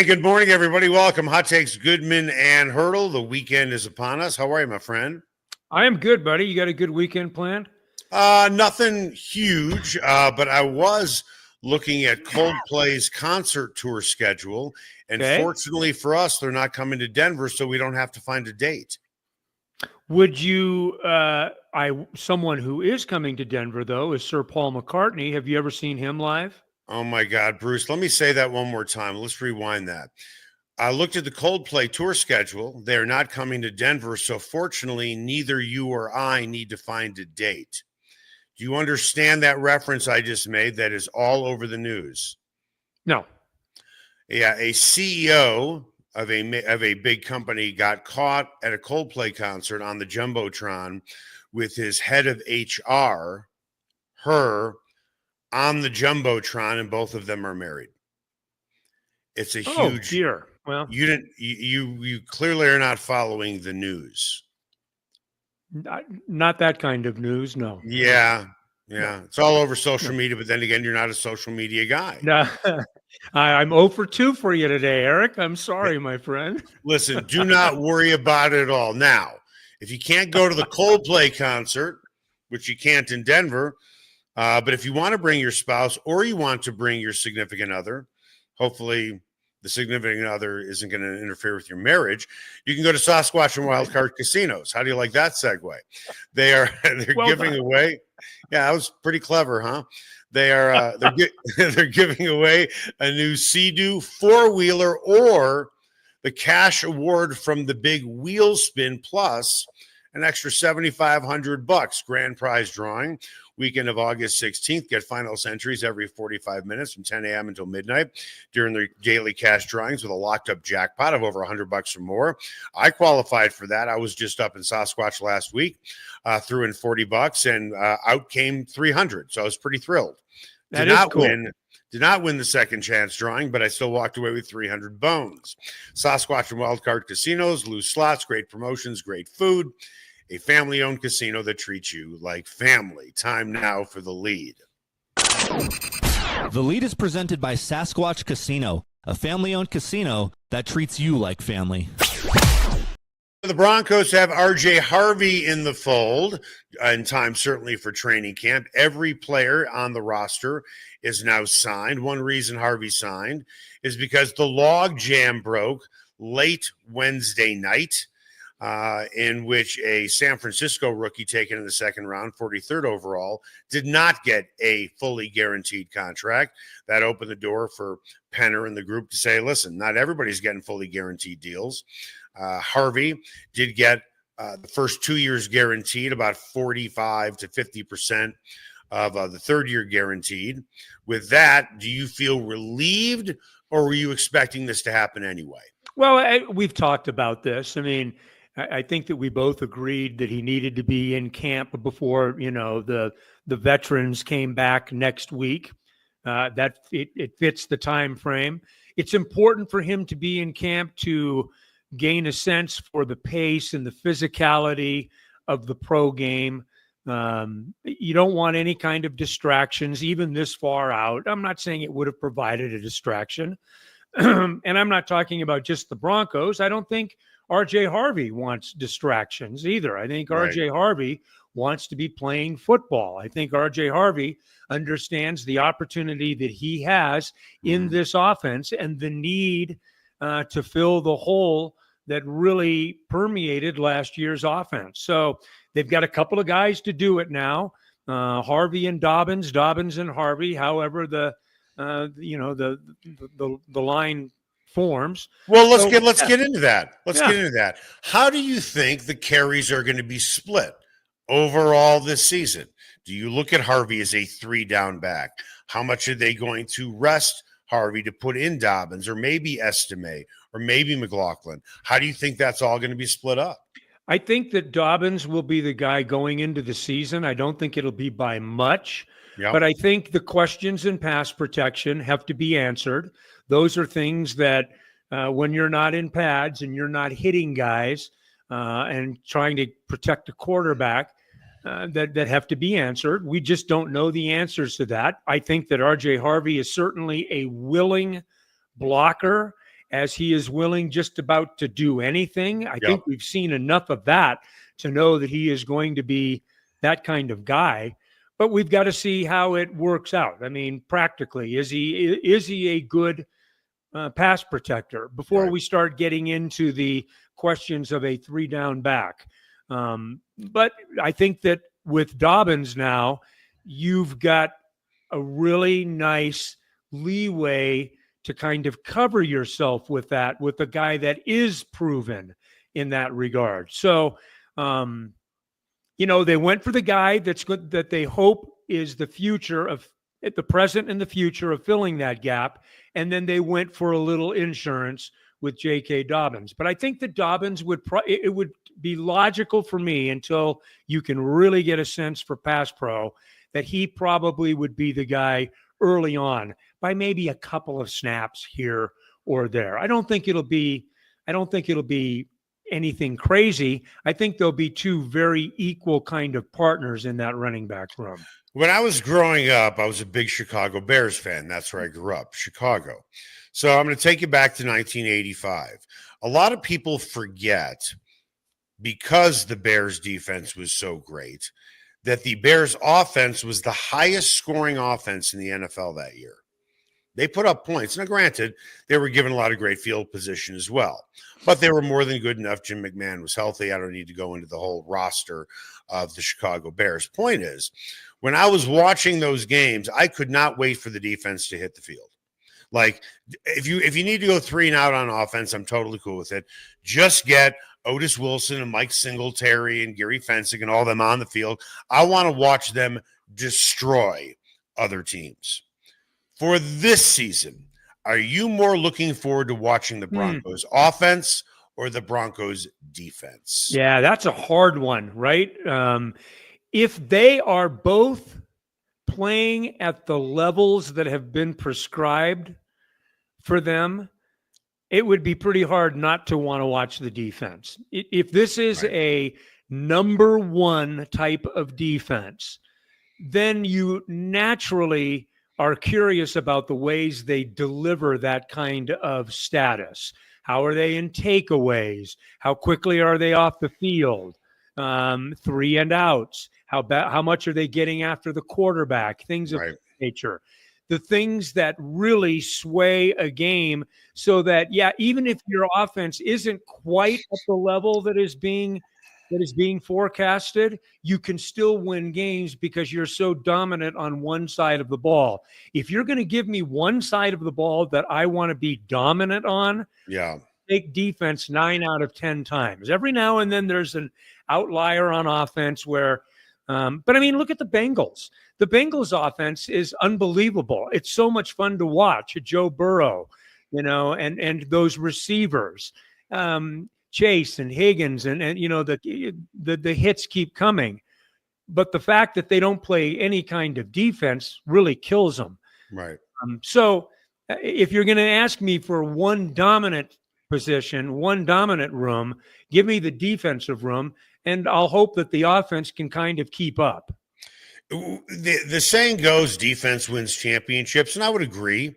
good morning, everybody. Welcome. Hot Takes Goodman and Haertl. The weekend is upon us. How are you, my friend? I am good, buddy. You got a good weekend planned? Nothing huge, but I was looking at Coldplay's concert tour schedule, and fortunately for us, they're not coming to Denver, so we don't have to find a date. Would you, someone who is coming to Denver, though, is Sir Paul McCartney. Have you ever seen him live? Oh, my God, Bruce. Let me say that one more time. Let's rewind that. I looked at the Coldplay tour schedule. They're not coming to Denver, so fortunately, neither you or I need to find a date. Do you understand that reference I just made that is all over the news? No. Yeah, a CEO of a big company got caught at a Coldplay concert on the Jumbotron with his head of HR, her, on the Jumbotron, and both of them are married. It's a huge dear. Well, you clearly are not following the news. Not that kind of news, no. Yeah. It's all over social media, but then again, you're not a social media guy. No. I'm 0 for 2 for you today, Eric. I'm sorry, my friend. Listen, do not worry about it at all. Now, if you can't go to the Coldplay concert, which you can't in Denver, but if you want to bring your spouse or you want to bring your significant other, hopefully the significant other isn't going to interfere with your marriage, you can go to Sasquatch and Wildcard Casinos. How do you like that segue? They're giving away. Yeah, that was pretty clever, huh? They're giving away a new Sea-Doo four-wheeler or the cash award from the big wheel spin plus an extra $7,500 grand prize drawing. Weekend of August 16th. Get finals entries every 45 minutes from 10 a.m. until midnight during the daily cash drawings with a locked-up jackpot of over $100 or more. I qualified for that. I was just up in Sasquatch last week, threw in $40, and out came $300. So I was pretty thrilled. Did not win the second chance drawing, but I still walked away with 300 bones. Sasquatch and Wildcard Casinos, loose slots, great promotions, great food. A family-owned casino that treats you like family. Time now for The Lead. The Lead is presented by Sasquatch Casino, a family-owned casino that treats you like family. The Broncos have R.J. Harvey in the fold in time, certainly, for training camp. Every player on the roster is now signed. One reason Harvey signed is because the log jam broke late Wednesday night, in which a San Francisco rookie taken in the second round, 43rd overall, did not get a fully guaranteed contract. That opened the door for Penner and the group to say, listen, not everybody's getting fully guaranteed deals. Harvey did get the first 2 years guaranteed, about 45 to 50% of the third year guaranteed. With that, do you feel relieved, or were you expecting this to happen anyway? Well, we've talked about this. I mean, I think that we both agreed that he needed to be in camp before, the veterans came back next week. That it fits the time frame. It's important for him to be in camp to gain a sense for the pace and the physicality of the pro game. You don't want any kind of distractions, even this far out. I'm not saying it would have provided a distraction. And I'm not talking about just the Broncos. I don't think R.J. Harvey wants distractions either. I think R.J. Harvey wants to be playing football. I think R.J. Harvey understands the opportunity that he has in this offense and the need to fill the hole that really permeated last year's offense. So they've got a couple of guys to do it now. Harvey and Dobbins and Harvey. However, the line forms. Well, let's get into that. Get into that. How do you think the carries are going to be split overall this season? Do you look at Harvey as a 3-down back? How much are they going to rest Harvey to put in Dobbins, or maybe Estime, or maybe McLaughlin? How do you think that's all going to be split up? I think that Dobbins will be the guy going into the season. I don't think it'll be by much. Yep. But I think the questions in pass protection have to be answered. Those are things that when you're not in pads and you're not hitting guys and trying to protect the quarterback, that have to be answered. We just don't know the answers to that. I think that R.J. Harvey is certainly a willing blocker as he is willing just about to do anything. I Yep. think we've seen enough of that to know that he is going to be that kind of guy. But we've got to see how it works out. I mean, practically, is he a good pass protector before Right. we start getting into the questions of a 3-down back? But I think that with Dobbins now, you've got a really nice leeway to kind of cover yourself with that, with a guy that is proven in that regard. So, they went for the guy that's good, that they hope is the future of the present and the future of filling that gap. And then they went for a little insurance with J.K. Dobbins. But I think that Dobbins it would be logical for me, until you can really get a sense for pass pro, that he probably would be the guy early on by maybe a couple of snaps here or there. I don't think it'll be anything crazy. I think there'll be two very equal kind of partners in that running back room. When I was growing up, I was a big Chicago Bears fan. That's where I grew up, Chicago. So I'm going to take you back to 1985. A lot of people forget, because the Bears defense was so great, that the Bears offense was the highest scoring offense in the NFL that year. They put up points. Now, granted, they were given a lot of great field position as well, but they were more than good enough. Jim McMahon was healthy. I don't need to go into the whole roster of the Chicago Bears. Point is, when I was watching those games, I could not wait for the defense to hit the field. Like, if you need to go 3 and out on offense, I'm totally cool with it. Just get Otis Wilson and Mike Singletary and Gary Fencing and all them on the field. I want to watch them destroy other teams. For this season, are you more looking forward to watching the Broncos offense or the Broncos defense? Yeah, that's a hard one, right? If they are both playing at the levels that have been prescribed for them, it would be pretty hard not to want to watch the defense. If this is a number one type of defense, then you naturally are curious about the ways they deliver that kind of status. How are they in takeaways? How quickly are they off the field? 3 and outs. How much are they getting after the quarterback? Things of that nature. The things that really sway a game, so that, even if your offense isn't quite at the level that is being forecasted, you can still win games because you're so dominant on one side of the ball. If you're going to give me one side of the ball that I want to be dominant on, take defense 9 out of 10 times. Every now and then there's an outlier on offense where, but I mean, look at the Bengals. The Bengals offense is unbelievable. It's so much fun to watch. Joe Burrow, and those receivers, Chase and Higgins, and the hits keep coming. But the fact that they don't play any kind of defense really kills them. Right. So if you're going to ask me for one dominant position, one dominant room, give me the defensive room, and I'll hope that the offense can kind of keep up. The saying goes, defense wins championships, and I would agree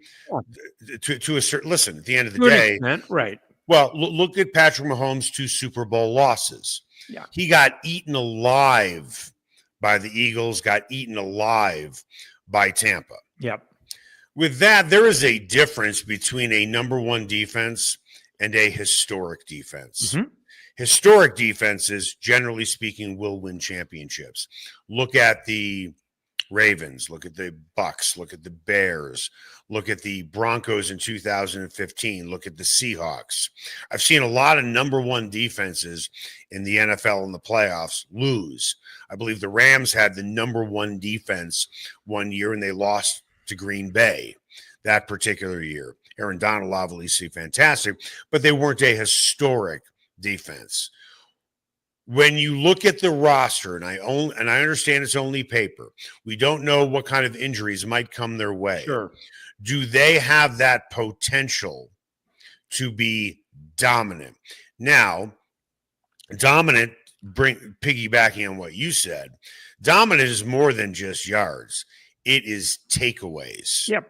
to a certain. Listen, at the end of the day, right? Well, look at Patrick Mahomes' 2 Super Bowl losses. Yeah, he got eaten alive by the Eagles, got eaten alive by Tampa. Yep. With that, there is a difference between a number one defense and a historic defense. Mm-hmm. Historic defenses, generally speaking, will win championships. Look at the Ravens, look at the Bucks, look at the Bears, look at the Broncos in 2015, look at the Seahawks. I've seen a lot of number one defenses in the NFL in the playoffs lose. I believe the Rams had the number one defense one year, and they lost to Green Bay that particular year. Aaron Donald, obviously fantastic, but they weren't a historic defense. When you look at the roster, and I understand it's only paper, we don't know what kind of injuries might come their way. Sure. Do they have that potential to be dominant? Now, dominant, piggybacking on what you said, dominant is more than just yards. It is takeaways. Yep.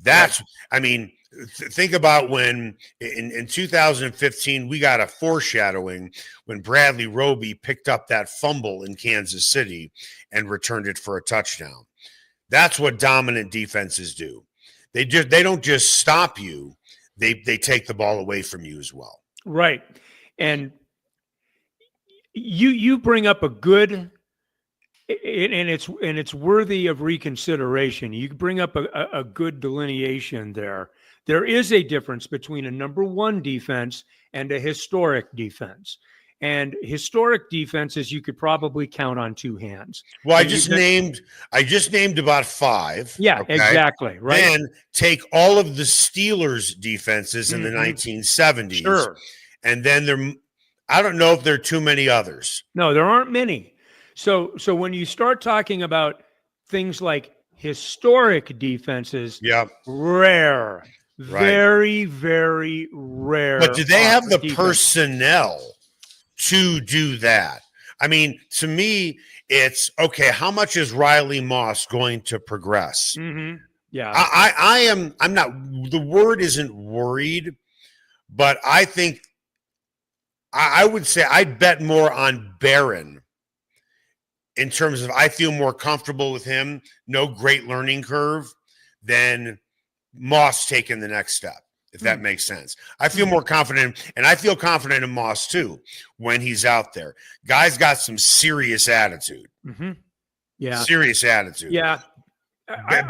That's, I mean, think about when in 2015 we got a foreshadowing when Bradley Roby picked up that fumble in Kansas City and returned it for a touchdown. That's what dominant defenses do. They don't just stop you, they take the ball away from you as well. Right. And you bring up a good, and it's worthy of reconsideration. You bring up a good delineation there. There is a difference between a number one defense and a historic defense. And historic defenses you could probably count on two hands. Well, I just named about 5. Yeah, okay? Exactly. Right. Then take all of the Steelers defenses in the 1970s. Sure. And then I don't know if there are too many others. No, there aren't many. So when you start talking about things like historic defenses, rare, right. Very, very rare. But do they have the personnel to do that? I mean, to me, it's okay. How much is Riley Moss going to progress? Mm-hmm. Yeah, I'm not. The word isn't worried, but I think I would say I'd bet more on Barron in terms of I feel more comfortable with him. No great learning curve than Moss taking the next step, if that makes sense. I feel more confident, and I feel confident in Moss too when he's out there. Guy's got some serious attitude. Mm-hmm. Yeah. Serious attitude. Yeah.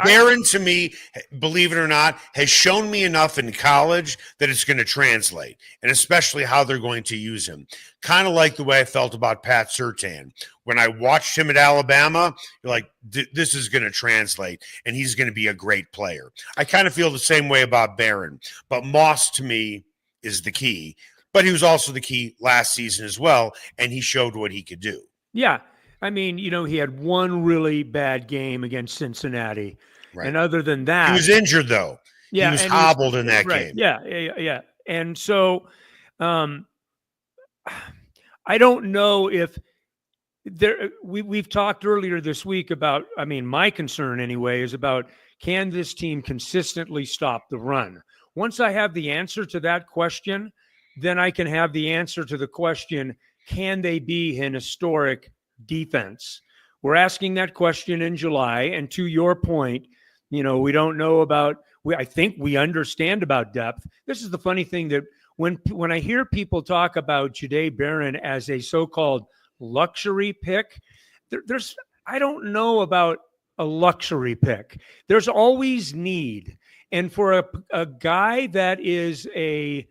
Barron, to me, believe it or not, has shown me enough in college that it's going to translate, and especially how they're going to use him. Kind of like the way I felt about Pat Surtain. When I watched him at Alabama, you're like, this is going to translate, and he's going to be a great player. I kind of feel the same way about Barron, but Moss, to me, is the key. But he was also the key last season as well, and he showed what he could do. Yeah. I mean, he had one really bad game against Cincinnati. Right. And other than that, he was injured though. Yeah. He was hobbled in that game. Yeah. And so I don't know if we've talked earlier this week about, I mean, my concern anyway is about, can this team consistently stop the run? Once I have the answer to that question, then I can have the answer to the question, can they be an historic defense? We're asking that question in July, and to your point, we don't know about. I think we understand about depth. This is the funny thing that when I hear people talk about Jahdae Barron as a so-called luxury pick, I don't know about a luxury pick. There's always need, and for a guy that is a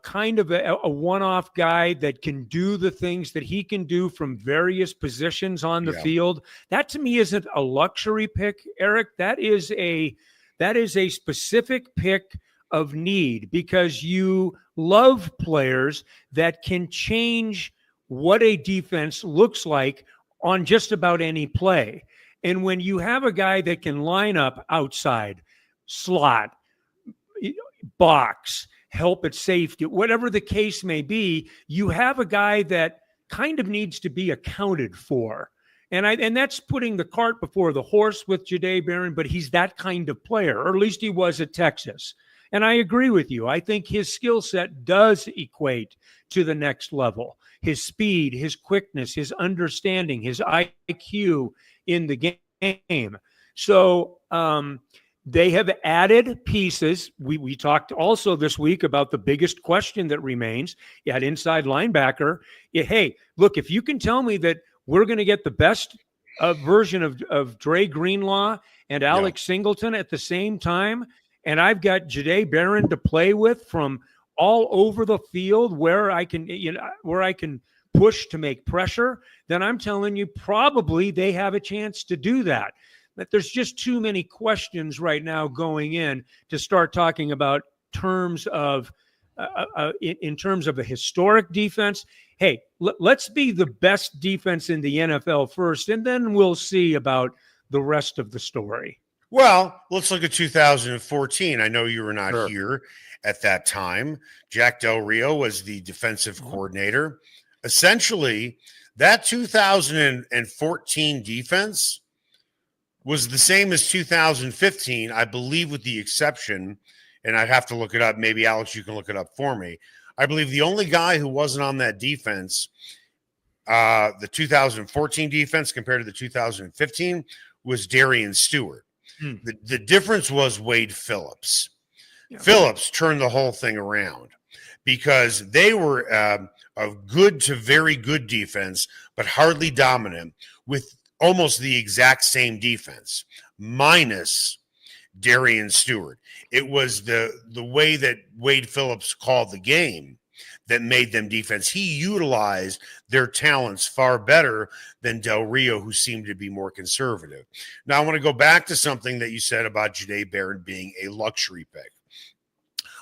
kind of a one-off guy that can do the things that he can do from various positions on the field. That to me isn't a luxury pick, Eric. That is a specific pick of need, because you love players that can change what a defense looks like on just about any play. And when you have a guy that can line up outside, slot, box, help at safety, whatever the case may be, you have a guy that kind of needs to be accounted for. And that's putting the cart before the horse with Jahdae Barron, but he's that kind of player, or at least he was at Texas. And I agree with you. I think his skill set does equate to the next level. His speed, his quickness, his understanding, his IQ in the game. So, they have added pieces. We talked also this week about the biggest question that remains at inside linebacker. Hey, look, if you can tell me that we're going to get the best version of Dre Greenlaw and Alex Singleton at the same time, and I've got Jahdae Barron to play with from all over the field where I can push to make pressure, then I'm telling you probably they have a chance to do that. But there's just too many questions right now going in to start talking about terms of in terms of a historic defense. Hey, let's be the best defense in the NFL first, and then we'll see about the rest of the story. Well, let's look at 2014. I know you were not here at that time. Jack Del Rio was the defensive coordinator. Essentially, that 2014 defense was the same as 2015, I believe, with the exception, and I'd have to look it up. Maybe, Alex, you can look it up for me. I believe the only guy who wasn't on that defense, the 2014 defense compared to the 2015, was Darian Stewart. The difference was Wade Phillips. Yeah. Phillips turned the whole thing around because they were a good to very good defense, but hardly dominant, with almost the exact same defense, minus Darian Stewart. It was the way that Wade Phillips called the game that made them defense. He utilized their talents far better than Del Rio, who seemed to be more conservative. Now, I want to go back to something that you said about Jahdae Barron being a luxury pick.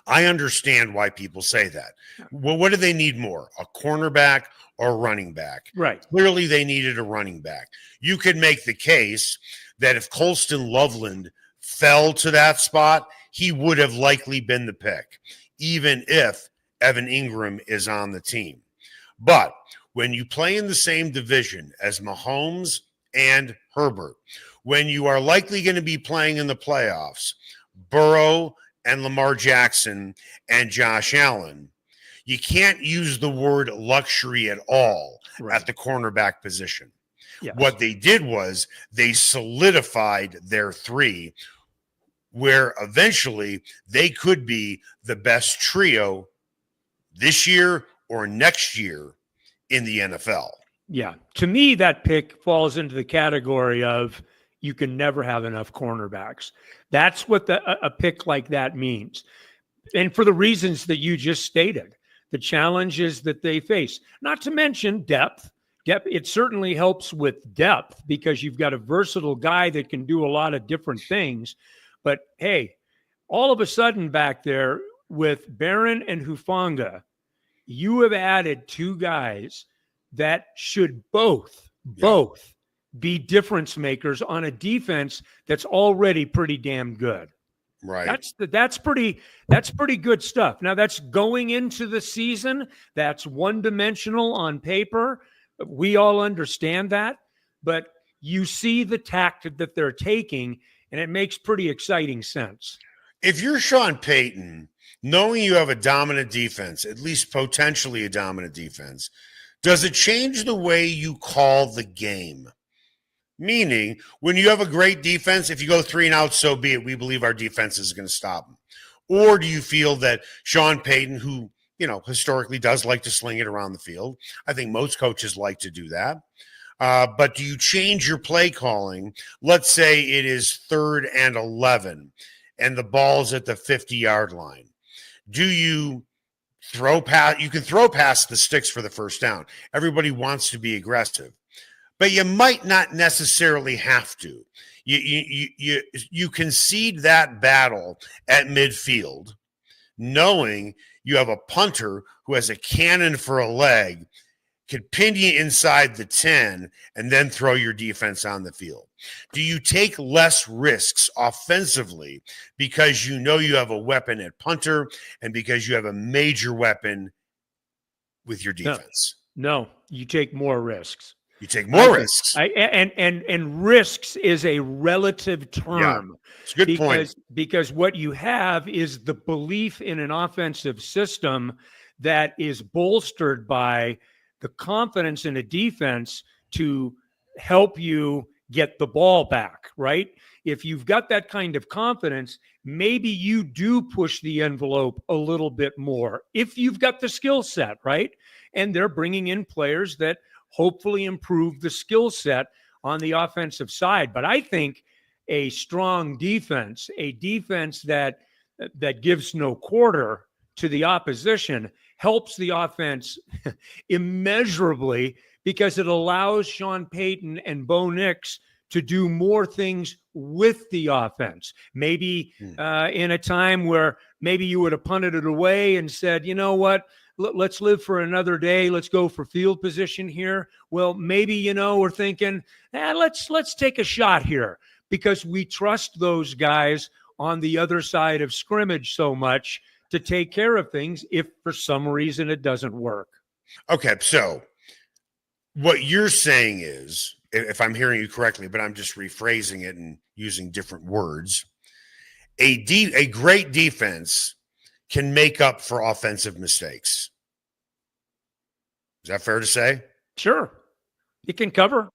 I understand why people say that. Well, what do they need more, a cornerback or a running back? Right. Clearly, they needed a running back. You could make the case that if Colston Loveland fell to that spot, he would have likely been the pick, even if Evan Ingram is on the team. But when you play in the same division as Mahomes and Herbert, when you are likely going to be playing in the playoffs, Burrow and Lamar Jackson and Josh Allen, you can't use the word luxury at all at the cornerback position. Yes. What they did was they solidified their three, where eventually they could be the best trio this year or next year in the NFL. Yeah. To me, that pick falls into the category of you can never have enough cornerbacks. That's what a pick like that means. And for the reasons that you just stated, the challenges that they face, not to mention depth. It certainly helps with depth because you've got a versatile guy that can do a lot of different things. But hey, all of a sudden back there with Barron and Hufanga, you have added two guys that should both be difference makers on a defense that's already pretty damn good. Right. That's pretty good stuff. Now that's going into the season. That's one-dimensional on paper. We all understand that, but you see the tact that they're taking, and it makes pretty exciting sense. If you're Sean Payton, knowing you have a dominant defense, at least potentially a dominant defense, does it change the way you call the game? Meaning, when you have a great defense, if you go 3 and out, so be it. We believe our defense is going to stop them. Or do you feel that Sean Payton, who historically does like to sling it around the field, I think most coaches like to do that. But do you change your play calling? Let's say it is 3rd and 11 and the ball's at the 50-yard line. Do you throw past? You can throw past the sticks for the first down. Everybody wants to be aggressive, but you might not necessarily have to. You concede that battle at midfield, knowing you have a punter who has a cannon for a leg, could pin you inside the 10, and then throw your defense on the field. Do you take less risks offensively because you know you have a weapon at punter and because you have a major weapon with your defense? No, you take more risks. You take more risks. And risks is a relative term. Yeah, it's a good point. Because what you have is the belief in an offensive system that is bolstered by the confidence in a defense to help you get the ball back, right? If you've got that kind of confidence, maybe you do push the envelope a little bit more if you've got the skill set, right? And they're bringing in players that hopefully improve the skill set on the offensive side. But I think a strong defense, a defense that gives no quarter to the opposition, helps the offense immeasurably because it allows Sean Payton and Bo Nix to do more things with the offense. Maybe in a time where maybe you would have punted it away and said, you know what, let's live for another day. Let's go for field position here. Well, maybe, we're thinking, let's take a shot here because we trust those guys on the other side of scrimmage so much to take care of things if for some reason it doesn't work. Okay, so what you're saying is, if I'm hearing you correctly, but I'm just rephrasing it and using different words, a great defense can make up for offensive mistakes. Is that fair to say? Sure. It can cover.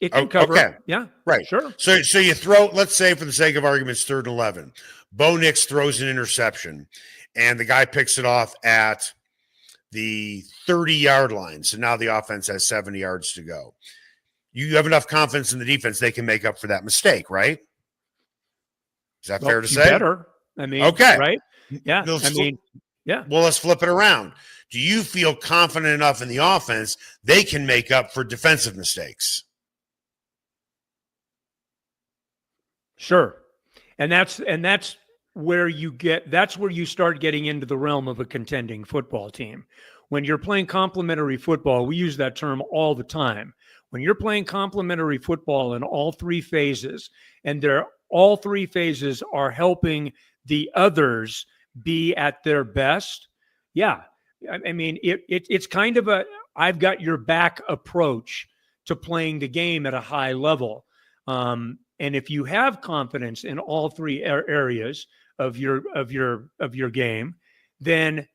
It can cover. Okay. Yeah. Right. Sure. So you throw, let's say for the sake of arguments, 3rd and 11. Bo Nix throws an interception, and the guy picks it off at the 30-yard line. So now the offense has 70 yards to go. You have enough confidence in the defense, they can make up for that mistake, right? Is that fair to say? Better. I mean, okay. Right? Yeah. Yeah. Well, let's flip it around. Do you feel confident enough in the offense they can make up for defensive mistakes? Sure. And that's where you start getting into the realm of a contending football team. When you're playing complementary football, we use that term all the time. When you're playing complementary football in all 3 phases, and all 3 phases are helping the others be at their best. Yeah. I mean, it's kind of a I've got your back approach to playing the game at a high level. And if you have confidence in all 3 areas of your game, then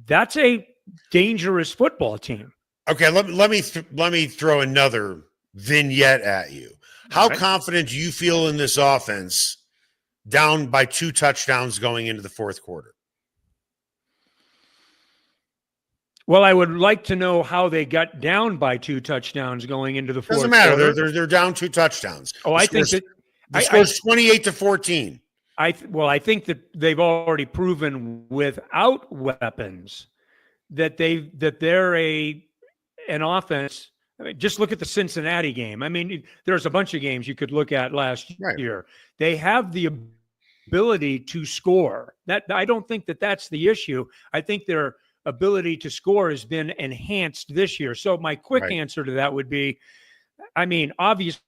that's a dangerous football team. Okay, let me throw another vignette at you. How confident do you feel in this offense down by 2 touchdowns going into the 4th quarter? Well, I would like to know how they got down by 2 touchdowns going into the 4th Doesn't matter. quarter. They're down 2 touchdowns. Oh, I think that the score's 28-14. I think that they've already proven without weapons that they're an offense. I mean, just look at the Cincinnati game. I mean, there's a bunch of games you could look at last year. They have the ability to score. That I don't think that's the issue. I think their ability to score has been enhanced this year. So my quick answer to that would be, I mean, obviously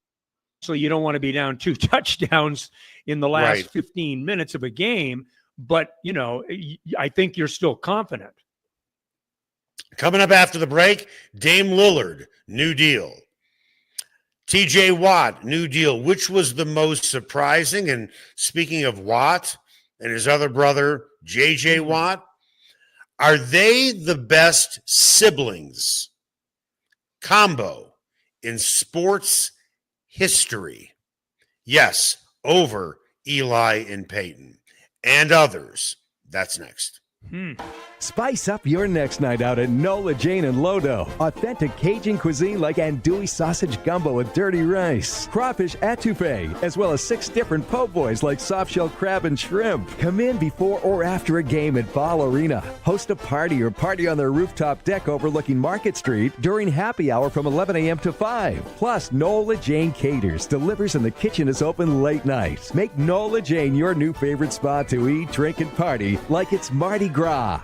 you don't want to be down 2 touchdowns in the last 15 minutes of a game, but I think you're still confident. Coming up after the break, Dame Lillard, new deal. TJ Watt, new deal. Which was the most surprising? And speaking of Watt and his other brother, JJ Watt, are they the best siblings combo in sports history? Yes, over Eli and Peyton and others. That's next. Spice up your next night out at Nola Jane and Lodo. Authentic Cajun cuisine like andouille sausage gumbo with dirty rice, crawfish etouffee, as well as 6 different po' boys like soft-shell crab and shrimp. Come in before or after a game at Ball Arena. Host a party or party on their rooftop deck overlooking Market Street during happy hour from 11 a.m. to 5. Plus, Nola Jane caters, delivers, and the kitchen is open late night. Make Nola Jane your new favorite spot to eat, drink, and party like it's Mardi Gras.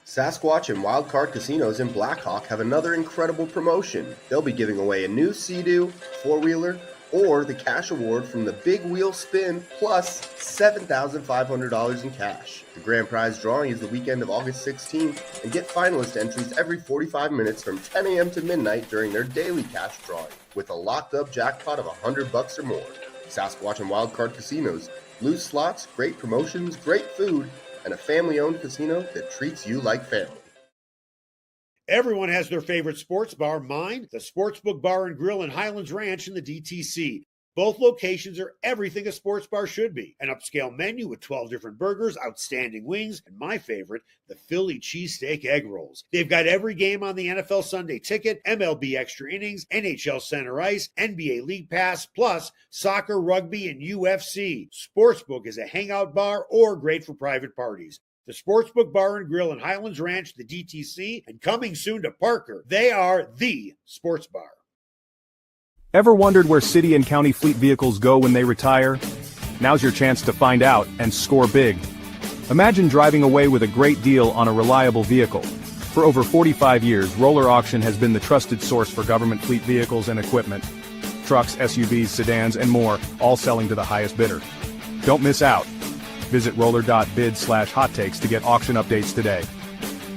Sasquatch and Wildcard Casinos in Blackhawk have another incredible promotion. They'll be giving away a new Sea-Doo, 4-wheeler, or the cash award from the Big Wheel Spin, plus $7,500 in cash. The grand prize drawing is the weekend of August 16th, and get finalist entries every 45 minutes from 10 a.m. to midnight during their daily cash drawing, with a locked-up jackpot of $100 or more. Sasquatch and Wildcard Casinos. Loose slots, great promotions, great food, and a family-owned casino that treats you like family. Everyone has their favorite sports bar. Mine, the Sportsbook Bar and Grill in Highlands Ranch in the DTC. Both locations are everything a sports bar should be. An upscale menu with 12 different burgers, outstanding wings, and my favorite, the Philly cheesesteak egg rolls. They've got every game on the NFL Sunday Ticket, MLB Extra Innings, NHL Center Ice, NBA League Pass, plus soccer, rugby, and UFC. Sportsbook is a hangout bar or great for private parties. The Sportsbook Bar and Grill in Highlands Ranch, the DTC, and coming soon to Parker. They are the sports bar. Ever wondered where city and county fleet vehicles go when they retire? Now's your chance to find out and score big. Imagine driving away with a great deal on a reliable vehicle. For over 45 years, Roller Auction has been the trusted source for government fleet vehicles and equipment. Trucks, SUVs, sedans, and more, all selling to the highest bidder. Don't miss out. Visit roller.bid/hot takes to get auction updates today.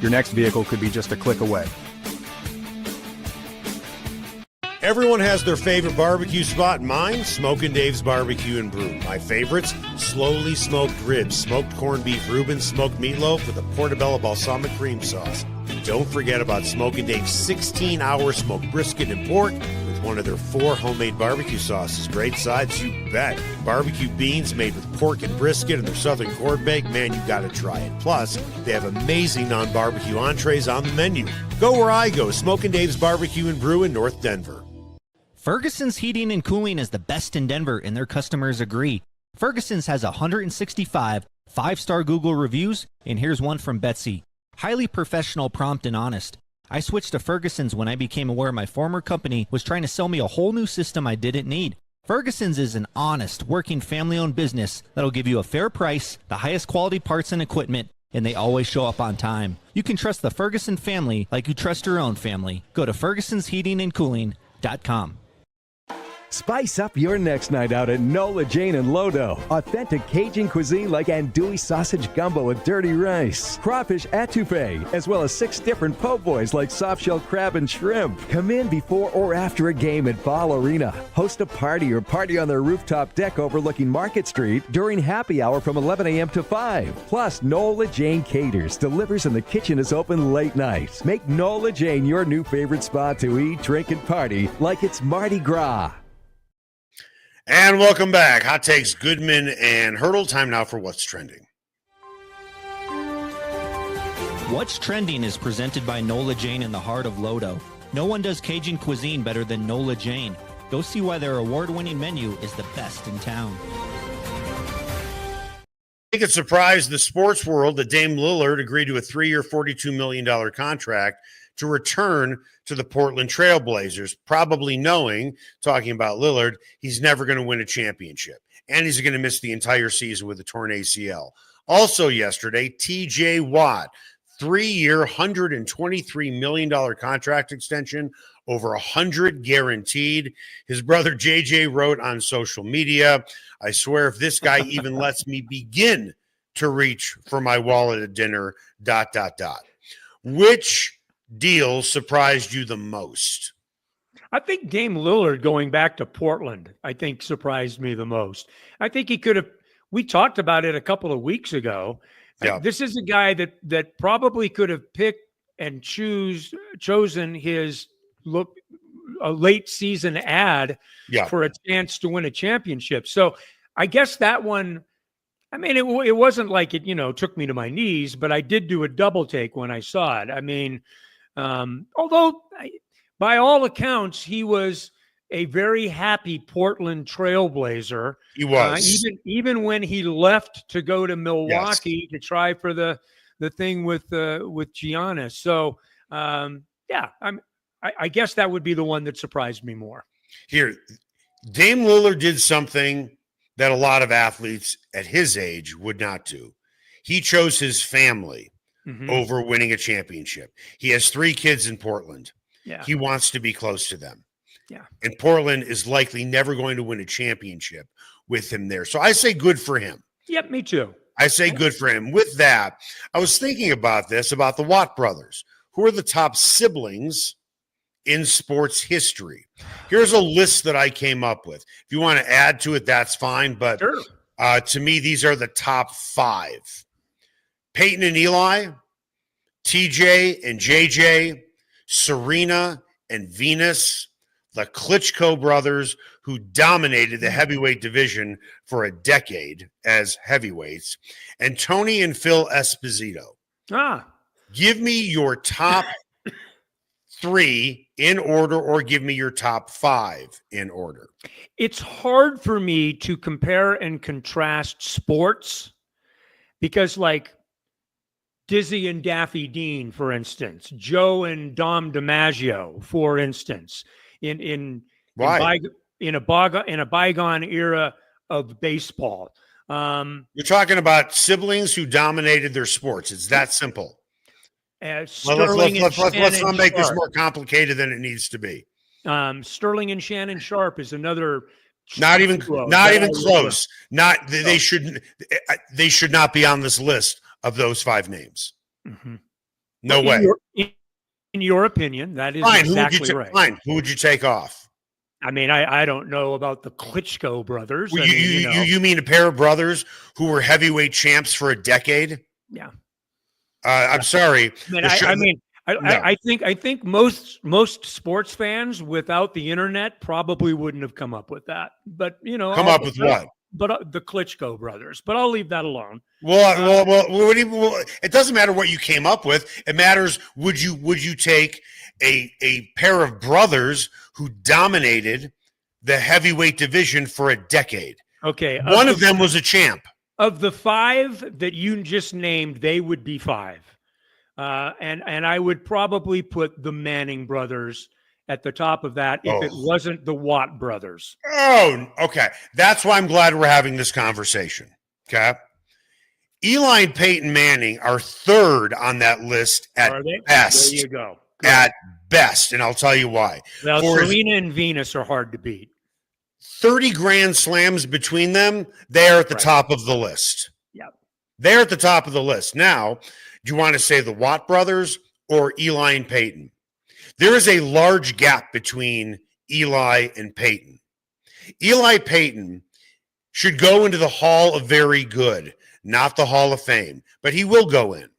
Your next vehicle could be just a click away. Everyone has their favorite barbecue spot. Mine, Smokin' Dave's Barbecue and Brew. My favorites, slowly smoked ribs, smoked corned beef Reuben, smoked meatloaf with a portobello balsamic cream sauce. Don't forget about Smokin' Dave's 16-hour smoked brisket and pork with one of their 4 homemade barbecue sauces. Great sides, you bet. Barbecue beans made with pork and brisket and their southern corned bake. Man, you got to try it. Plus, they have amazing non-barbecue entrees on the menu. Go where I go, Smokin' Dave's Barbecue and Brew in North Denver. Ferguson's Heating and Cooling is the best in Denver, and their customers agree. Ferguson's has 165 5-star Google reviews, and here's one from Betsy. Highly professional, prompt, and honest. I switched to Ferguson's when I became aware my former company was trying to sell me a whole new system I didn't need. Ferguson's is an honest, working, family-owned business that'll give you a fair price, the highest quality parts and equipment, and they always show up on time. You can trust the Ferguson family like you trust your own family. Go to fergusonsheatingandcooling.com. Spice up your next night out at Nola Jane and Lodo. Authentic Cajun cuisine like andouille sausage gumbo with dirty rice, crawfish etouffee, as well as 6 different po' boys like soft-shell crab and shrimp. Come in before or after a game at Ball Arena. Host a party or party on their rooftop deck overlooking Market Street during happy hour from 11 a.m. to 5. Plus, Nola Jane caters, delivers, and the kitchen is open late night. Make Nola Jane your new favorite spot to eat, drink, and party like it's Mardi Gras. And welcome back. Hot Takes Goodman and Haertl. Time now for What's Trending. What's Trending is presented by Nola Jane in the heart of Lodo. No one does Cajun cuisine better than Nola Jane. Go see why their award-winning menu is the best in town. I think it surprised the sports world that Dame Lillard agreed to a 3-year, $42 million contract to return to the Portland Trail Blazers, probably knowing, talking about Lillard, he's never going to win a championship. And he's going to miss the entire season with a torn ACL. Also yesterday, TJ Watt, 3-year, $123 million contract extension, over 100 guaranteed. His brother JJ wrote on social media, I swear if this guy even lets me begin to reach for my wallet at dinner, ... Which deal surprised you the most? I think Dame Lillard going back to Portland, I think surprised me the most. I think he could have, we talked about it a couple of weeks ago. Yeah. This is a guy that probably could have picked and chosen his a late season ad for a chance to win a championship. So I guess that one, I mean, it wasn't like it, took me to my knees, but I did do a double take when I saw it. I mean, although by all accounts, he was a very happy Portland Trailblazer. He was. Even when he left to go to Milwaukee to try for the thing with Giannis. So, I guess that would be the one that surprised me more. Here, Dame Lillard did something that a lot of athletes at his age would not do. He chose his family over winning a championship. He has 3 kids in Portland. Yeah. He wants to be close to them. Yeah. And Portland is likely never going to win a championship with him there. So I say good for him. Yep, me too. I say good for him. With that, I was thinking about the Watt brothers, who are the top siblings in sports history. Here's a list that I came up with. If you want to add to it, that's fine. But sure. To me, these are the top 5. Peyton and Eli, TJ and JJ, Serena and Venus, the Klitschko brothers, who dominated the heavyweight division for a decade as heavyweights, and Tony and Phil Esposito. Give me your top 3 in order, or give me your top 5 in order. It's hard for me to compare and contrast sports because, like, Dizzy and Daffy Dean, for instance, Joe and Dom DiMaggio, for instance, in a bygone era of baseball. You're talking about siblings who dominated their sports. It's that simple. Let's not make this more complicated than it needs to be. Sterling and Shannon Sharp is another. Not even close. They should not be on this list of those 5 names. Mm-hmm. No way. In your opinion, that is fine. exactly right. Fine. Who would you take off? I mean, I don't know about the Klitschko brothers. Well, I mean, you mean a pair of brothers who were heavyweight champs for a decade? yeah. I'm sorry. I think most sports fans without the internet probably wouldn't have come up with that. But come up with what? But the Klitschko brothers. But I'll leave that alone. Well, it doesn't matter what you came up with. It matters would you take a pair of brothers who dominated the heavyweight division for a decade? Okay, one of them was a champ. Of the 5 that you just named, they would be 5. And I would probably put the Manning brothers at the top of that if it wasn't the Watt brothers. Oh, okay. That's why I'm glad we're having this conversation. Okay. Eli and Peyton Manning are 3rd on that list at best. There you go. At best. And I'll tell you why. Well, Serena and Venus are hard to beat. 30 grand slams between them, they're at the top of the list. Yep. They're at the top of the list. Now, do you want to say the Watt brothers or Eli and Peyton? There is a large gap between Eli and Peyton. Eli Peyton should go into the Hall of Very Good, not the Hall of Fame, but he will go in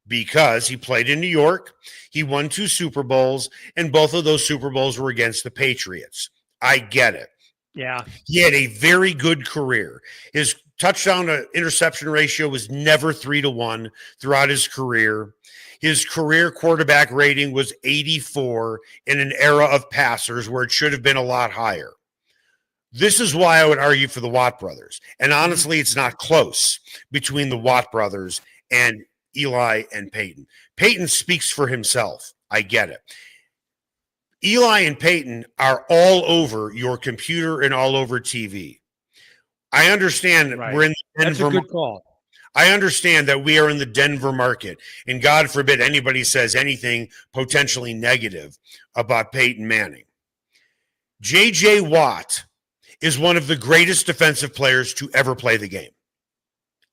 because he played in New York. He won 2 Super Bowls, and both of those Super Bowls were against the Patriots. I get it. Yeah. He had a very good career. His touchdown to interception ratio was never 3-1 throughout his career. His career quarterback rating was 84 in an era of passers where it should have been a lot higher. This is why I would argue for the Watt brothers. And honestly, it's not close between the Watt brothers and Eli and Peyton. Peyton speaks for himself. I get it. Eli and Peyton are all over your computer and all over TV. I understand that we're in the Denver. That's a good call. I understand that we are in the Denver market, and God forbid anybody says anything potentially negative about Peyton Manning. J.J. Watt is one of the greatest defensive players to ever play the game.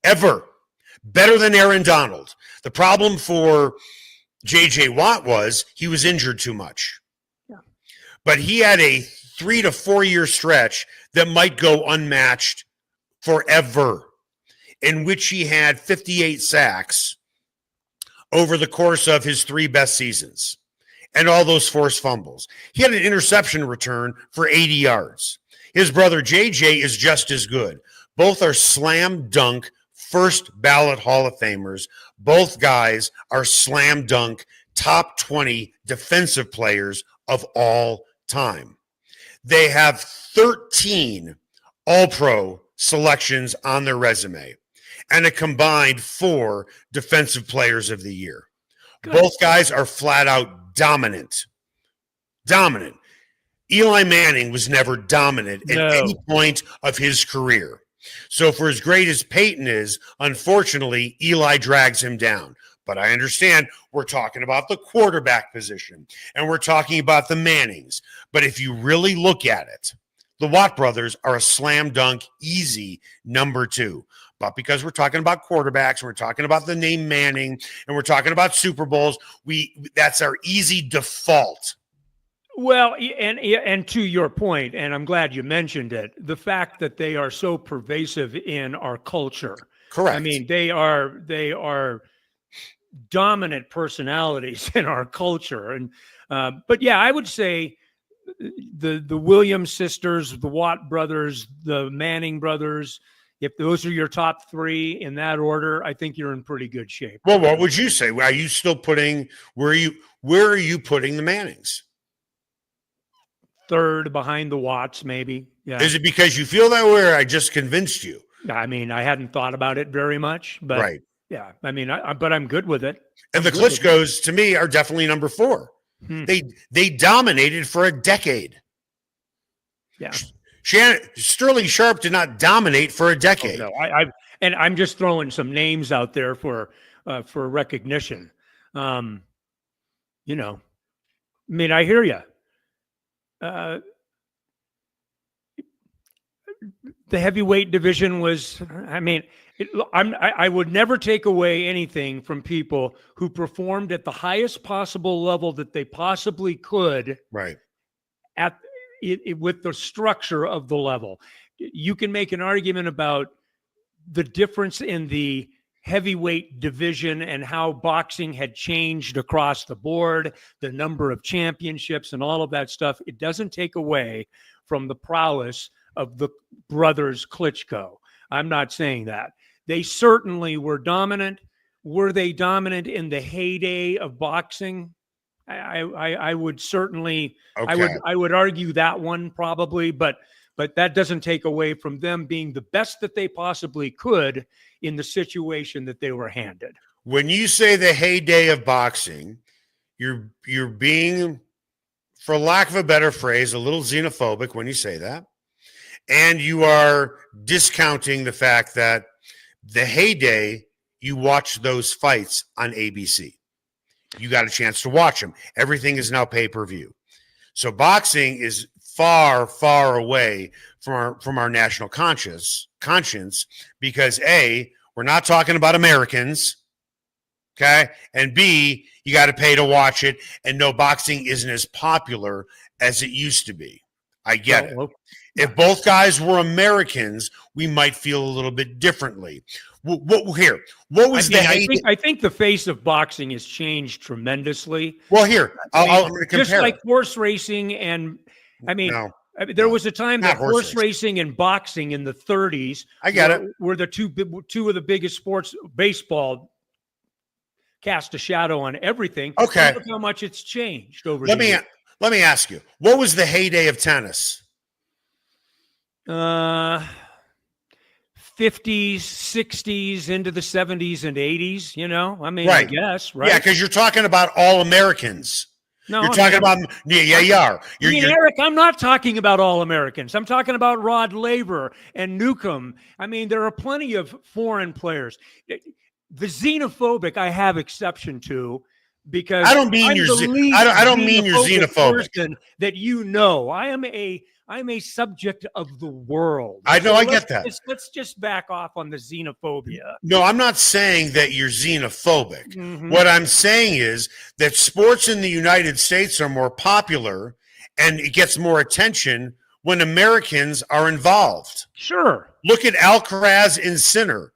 Ever. Better than Aaron Donald. The problem for J.J. Watt was he was injured too much. But he had a 3 to 4 year stretch that might go unmatched forever, in which he had 58 sacks over the course of his 3 best seasons and all those forced fumbles. He had an interception return for 80 yards. His brother JJ is just as good. Both are slam dunk first ballot Hall of Famers. Both guys are slam dunk top 20 defensive players of all time. They have 13 All-Pro selections on their resume and a combined 4 Defensive Players of the Year. Good. Both guys are flat out dominant. Dominant. Eli Manning was never dominant at any point of his career. So for as great as Peyton is, unfortunately, Eli drags him down. But I understand we're talking about the quarterback position and we're talking about the Mannings. But if you really look at it, the Watt brothers are a slam dunk, easy number 2. But because we're talking about quarterbacks, and we're talking about the name Manning, and we're talking about Super Bowls, that's our easy default. Well, and to your point, and I'm glad you mentioned it, the fact that they are so pervasive in our culture. Correct. I mean, they are dominant personalities in our culture. And but yeah, I would say the Williams sisters, the Watt brothers, the Manning brothers, if those are your top 3 in that order, I think you're in pretty good shape. Well, what would you say? Are you still putting where are you putting the Mannings? 3rd behind the Watts, maybe. Yeah. Is it because you feel that way, or I just convinced you? I mean, I hadn't thought about it very much, but right. Yeah, I mean, but I'm good with it. And the Klitschkos, to me, are definitely number 4. They dominated for a decade. Yeah. Sterling Sharp did not dominate for a decade. Oh, no, and I'm just throwing some names out there for recognition. I mean, I hear you. The heavyweight division was, I mean, I would never take away anything from people who performed at the highest possible level that they possibly could. Right. with the structure of the level. You can make an argument about the difference in the heavyweight division and how boxing had changed across the board, the number of championships and all of that stuff. It doesn't take away from the prowess of the brothers Klitschko. I'm not saying that. They certainly were dominant. Were they dominant in the heyday of boxing? I would certainly, Okay. I would argue that one probably, but that doesn't take away from them being the best that they possibly could in the situation that they were handed. When you say the heyday of boxing, you're being, for lack of a better phrase, a little xenophobic when you say that. And you are discounting the fact that the heyday, you watch those fights on ABC. You got a chance to watch them. Everything is now pay-per-view. So boxing is far, far away from our national conscience, because A, we're not talking about Americans, okay? And B, you got to pay to watch it, and no, boxing isn't as popular as it used to be. I get it. If both guys were Americans, we might feel a little bit differently. What was I think the face of boxing has changed tremendously. Well, here, I'm going to compare. Just like horse racing and, there was a time that horse racing and boxing in the 30s were the two of the biggest sports. Baseball cast a shadow on everything. Okay. Look how much it's changed over the years. Let me ask you, what was the heyday of tennis? 50s, 60s, into the 70s and 80s, Right. I guess, right? Yeah, because you're talking about all Americans. No, you're talking about, you are. Eric, I'm not talking about all Americans. I'm talking about Rod Laver and Newcomb. There are plenty of foreign players. The xenophobic I have exception to, because I don't mean I don't mean you're xenophobic. Person that I'm a subject of the world. I know, I get that. Let's just back off on the xenophobia. No, I'm not saying that you're xenophobic. Mm-hmm. What I'm saying is that sports in the United States are more popular and it gets more attention when Americans are involved. Sure. Look at Alcaraz and Sinner.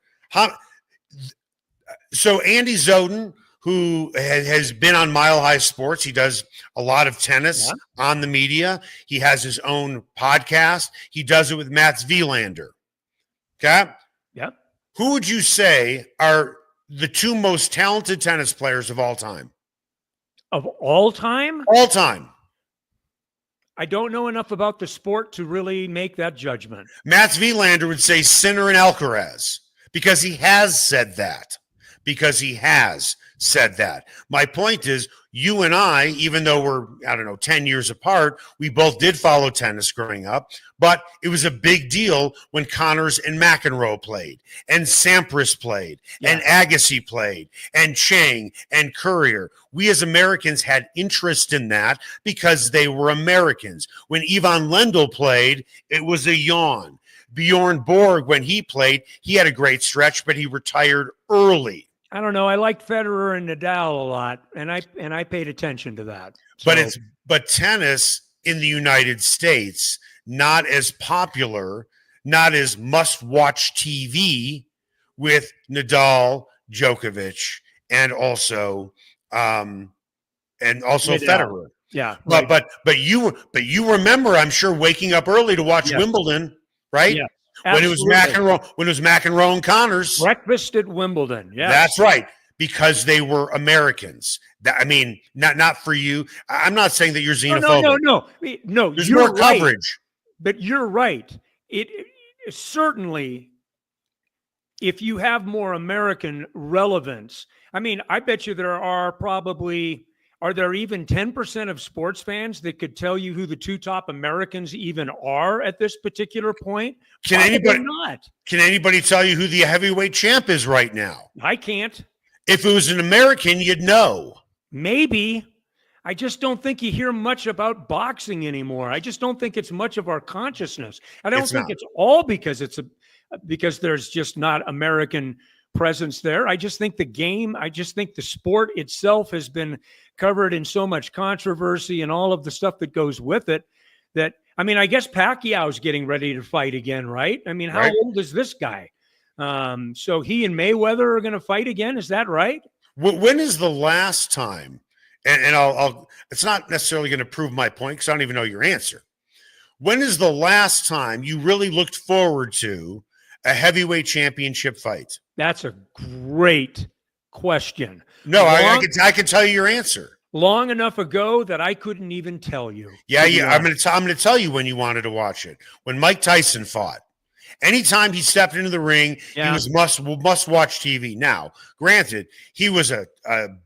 So Andy Zoden, who has been on Mile High Sports. He does a lot of tennis on the media. He has his own podcast. He does it with Mats Wilander. Okay? Yep. Who would you say are the two most talented tennis players of all time? Of all time? All time. I don't know enough about the sport to really make that judgment. Mats Wilander would say Sinner and Alcaraz because he has said that. My point is, you and I, even though we're, 10 years apart, we both did follow tennis growing up, but it was a big deal when Connors and McEnroe played, and Sampras played, and Agassi played, and Chang and Courier. We as Americans had interest in that because they were Americans. When Ivan Lendl played, it was a yawn. Bjorn Borg, when he played, he had a great stretch, but he retired early. I don't know. I like Federer and Nadal a lot, and I paid attention to that. So. But tennis in the United States, not as popular, not as must-watch TV with Nadal, Djokovic, and also Federer. Yeah, right. But you remember, I'm sure, waking up early to watch Wimbledon, right? Yeah. When it was McEnroe and Connors. Breakfast at Wimbledon. Yeah. That's right. Because they were Americans. Not for you. I'm not saying that you're xenophobic. No. There's more coverage. But you're right. It certainly, if you have more American relevance, I bet you there are there even 10% of sports fans that could tell you who the two top Americans even are at this particular point? Can anybody tell you who the heavyweight champ is right now? I can't. If it was an American, you'd know. Maybe. I just don't think you hear much about boxing anymore. I just don't think it's much of our consciousness. I don't think it's all because because there's just not American presence there. I just think the sport itself has been covered in so much controversy and all of the stuff that goes with it that, I mean, I guess Pacquiao's getting ready to fight again, right? I mean, how Right. old is this guy? So he and Mayweather are going to fight again. Is that right? When is the last time? And I'll it's not necessarily going to prove my point because I don't even know your answer. When is the last time you really looked forward to a heavyweight championship fight? That's a great question. No, I can tell you your answer. Long enough ago that I couldn't even tell you. Yeah. I'm going to tell you when you wanted to watch it. When Mike Tyson fought. Anytime he stepped into the ring, he was must watch TV. Now, granted, he was a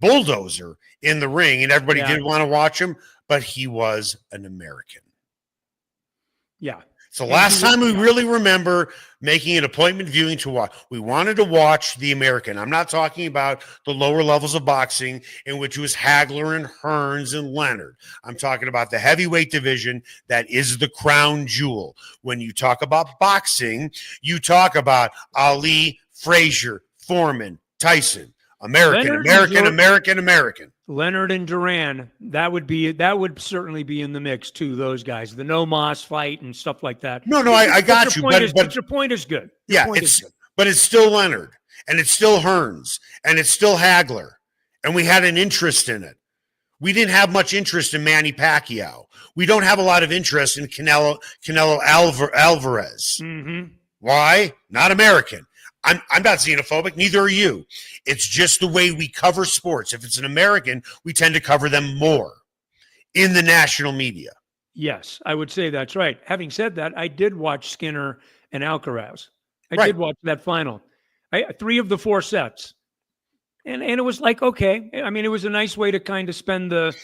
bulldozer in the ring, and everybody did want to watch him, but he was an American. Yeah. It's the last time we really remember making an appointment viewing to watch. We wanted to watch the American. I'm not talking about the lower levels of boxing in which it was Hagler and Hearns and Leonard. I'm talking about the heavyweight division that is the crown jewel. When you talk about boxing, you talk about Ali, Frazier, Foreman, Tyson. American. Leonard and Duran, that would certainly be in the mix too. Those guys, the No Moss fight and stuff like that. No, I got you. But your point is good. But it's still Leonard, and it's still Hearns, and it's still Hagler, and we had an interest in it. We didn't have much interest in Manny Pacquiao. We don't have a lot of interest in Canelo Alvarez. Mm-hmm. Why? Not American. I'm not xenophobic. Neither are you. It's just the way we cover sports. If it's an American, we tend to cover them more in the national media. Yes, I would say that's right. Having said that, I did watch Skinner and Alcaraz. I did watch that final. 3 of the 4 sets. And it was like, okay. I mean, it was a nice way to kind of spend the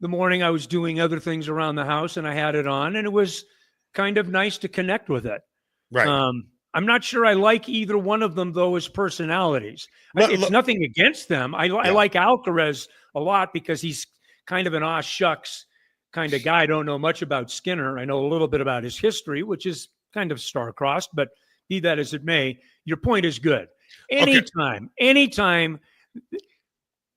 morning. I was doing other things around the house and I had it on, and it was kind of nice to connect with it. Right. I'm not sure I like either one of them, though, as personalities. It's nothing against them. I like Alcaraz a lot because he's kind of an aw shucks kind of guy. I don't know much about Skinner. I know a little bit about his history, which is kind of star-crossed, but be that as it may, your point is good. Anytime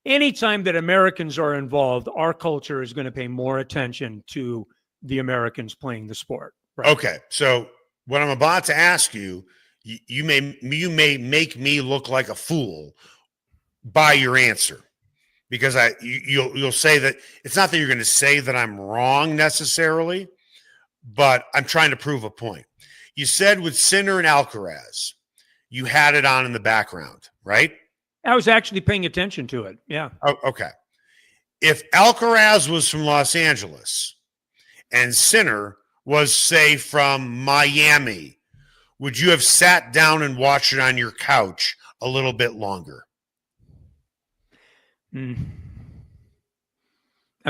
that Americans are involved, our culture is going to pay more attention to the Americans playing the sport. Right? Okay, so what I'm about to ask you, you may make me look like a fool by your answer, because you'll say that it's not that you're going to say that I'm wrong necessarily, but I'm trying to prove a point. You said with Sinner and Alcaraz, you had it on in the background, right? I was actually paying attention to it. Yeah. Oh, okay. If Alcaraz was from Los Angeles and Sinner was, say, from Miami, would you have sat down and watched it on your couch a little bit longer? I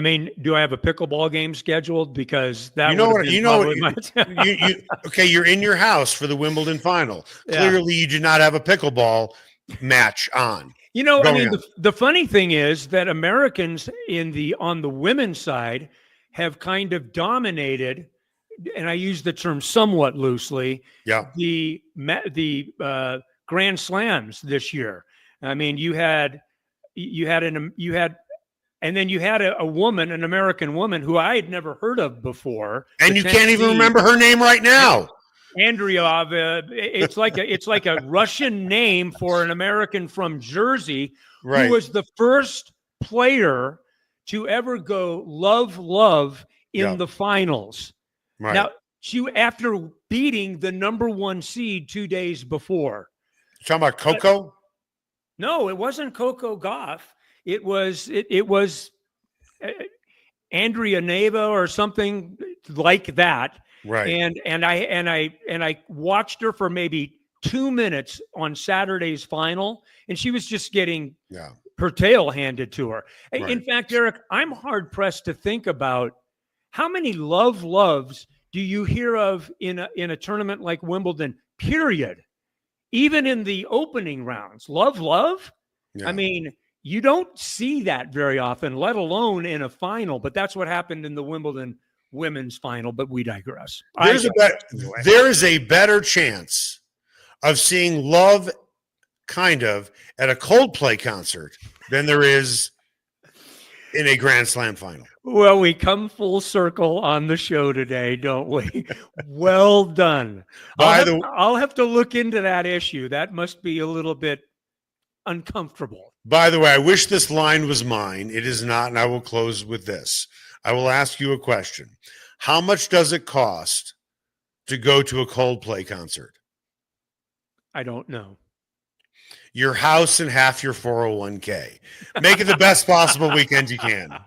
mean, do I have a pickleball game scheduled? Because that okay, you're in your house for the Wimbledon final. Clearly, you do not have a pickleball match on. I mean, the funny thing is that Americans on the women's side have kind of dominated, and I use the term somewhat loosely, the Grand Slams this year. I mean, you had a woman, an American woman who I had never heard of before. And you can't even remember her name right now. Andreeva, it's like a Russian name for an American from Jersey, who was the first player to ever go love in the finals. Right. Now, after beating the number 1 seed 2 days before. You're talking about Coco? No, it wasn't Coco Gauff. It was Andrea Neva or something like that. Right. And I watched her for maybe 2 minutes on Saturday's final, and she was just getting her tail handed to her. Right. In fact, Eric, I'm hard pressed to think about how many loves do you hear of in a tournament like Wimbledon, period. Even in the opening rounds, love. Yeah. I mean, you don't see that very often, let alone in a final, but that's what happened in the Wimbledon women's final, but we digress. There is a better chance of seeing love kind of at a Coldplay concert than there is in a Grand Slam final. Well, we come full circle on the show today, don't we? Well done. I'll have to look into that issue. That must be a little bit uncomfortable. By the way, I wish this line was mine. It is not, and I will close with this. I will ask you a question. How much does it cost to go to a Coldplay concert? I don't know. Your house and half your 401k. Make it the best possible weekend you can.